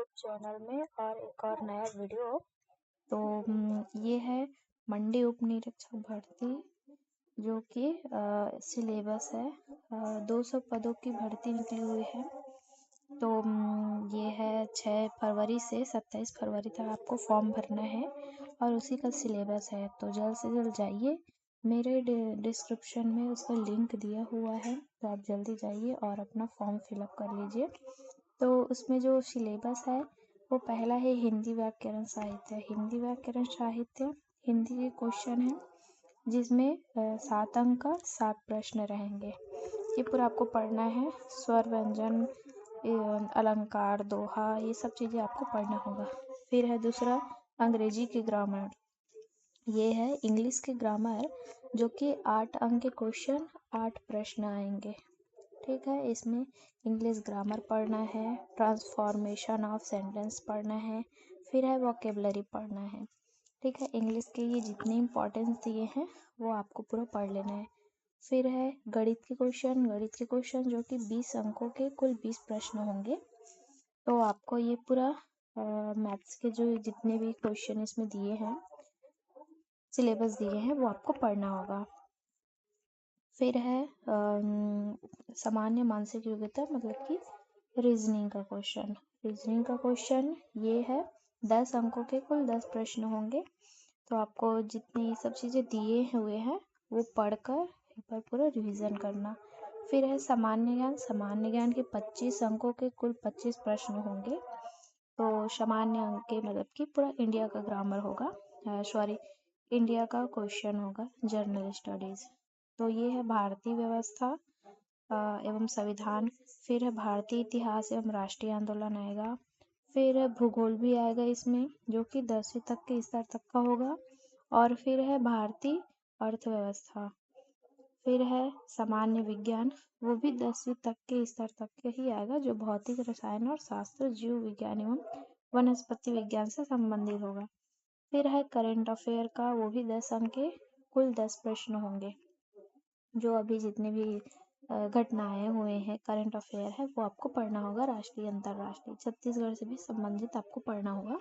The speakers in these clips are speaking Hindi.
यूट्यूब चैनल में और एक और नया वीडियो। तो ये है मंडी उप निरीक्षक भर्ती जो कि सिलेबस है। 200 पदों की भर्ती निकली हुई है। तो ये है 6 फरवरी से 27 फरवरी तक आपको फॉर्म भरना है और उसी का सिलेबस है। तो जल्द से जल्द जाइए, मेरे डिस्क्रिप्शन में उसका लिंक दिया हुआ है, तो आप जल्दी जाइए और अपना फॉर्म फिलअप कर लीजिए। तो उसमें जो सिलेबस है वो पहला है हिंदी व्याकरण साहित्य। हिंदी व्याकरण साहित्य हिंदी के क्वेश्चन है जिसमें 7 अंक का 7 प्रश्न रहेंगे। ये पूरा आपको पढ़ना है। स्वर व्यंजन, अलंकार, दोहा, ये सब चीज़ें आपको पढ़ना होगा। फिर है दूसरा अंग्रेजी की ग्रामर। ये है इंग्लिश के ग्रामर जो कि 8 अंक के क्वेश्चन, 8 प्रश्न आएंगे। ठीक है, इसमें इंग्लिश ग्रामर पढ़ना है, ट्रांसफॉर्मेशन ऑफ सेंटेंस पढ़ना है, फिर है वोकेबलरी पढ़ना है। ठीक है, इंग्लिश के ये जितने इम्पोर्टेंस दिए हैं वो आपको पूरा पढ़ लेना है। फिर है गणित के क्वेश्चन। गणित के क्वेश्चन जो कि 20 अंकों के कुल 20 प्रश्न होंगे। तो आपको ये पूरा मैथ्स के जो जितने भी क्वेश्चन इसमें दिए हैं, सिलेबस दिए हैं, वो आपको पढ़ना होगा। फिर है सामान्य मानसिक योग्यता, मतलब कि रीजनिंग का क्वेश्चन। रीजनिंग का क्वेश्चन ये है 10 अंकों के कुल 10 प्रश्न होंगे। तो आपको जितनी सब चीज़ें दिए हुए हैं वो पढ़कर एक बार पूरा रिवीजन करना। फिर है सामान्य ज्ञान। सामान्य ज्ञान के 25 अंकों के कुल 25 प्रश्न होंगे। तो सामान्य अंक के मतलब कि पूरा इंडिया का ग्रामर होगा, इंडिया का क्वेश्चन होगा, जनरल स्टडीज। तो ये है भारतीय व्यवस्था एवं संविधान। फिर है भारतीय इतिहास एवं राष्ट्रीय आंदोलन आएगा। फिर भूगोल भी आएगा इसमें, जो कि 10वीं तक के स्तर तक का होगा। और फिर है भारतीय अर्थव्यवस्था। फिर है सामान्य विज्ञान, वो भी 10वीं तक के स्तर तक के ही आएगा, जो भौतिक, रसायन और शास्त्र, जीव विज्ञान एवं वनस्पति विज्ञान से संबंधित होगा। फिर है करंट अफेयर का, वो भी 10 अंक के कुल 10 प्रश्न होंगे। जो अभी जितने भी घटनाएं हुए हैं, करंट अफेयर है, वो आपको पढ़ना होगा। राष्ट्रीय, अंतर्राष्ट्रीय, छत्तीसगढ़ से भी संबंधित आपको पढ़ना होगा।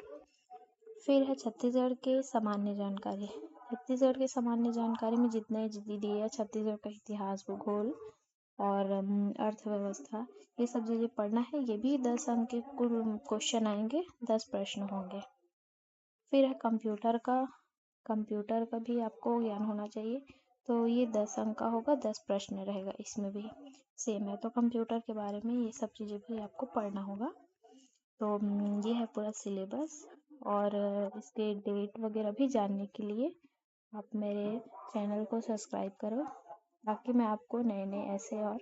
फिर है छत्तीसगढ़ के सामान्य जानकारी। छत्तीसगढ़ के सामान्य जानकारी में जितने दिए है, छत्तीसगढ़ का इतिहास, भूगोल और अर्थव्यवस्था, ये सब चीज़ें पढ़ना है। ये भी 10 अंक के कुल क्वेश्चन आएंगे, 10 प्रश्न होंगे। फिर है कंप्यूटर का भी आपको ज्ञान होना चाहिए। तो ये 10 अंक का होगा, 10 प्रश्न रहेगा, इसमें भी सेम है। तो कंप्यूटर के बारे में ये सब चीज़ें भी आपको पढ़ना होगा। तो ये है पूरा सिलेबस। और इसके डेट वगैरह भी जानने के लिए आप मेरे चैनल को सब्सक्राइब करो, ताकि मैं आपको नए नए ऐसे और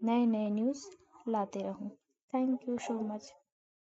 नए नए न्यूज़ लाते रहूं। Thank you so much.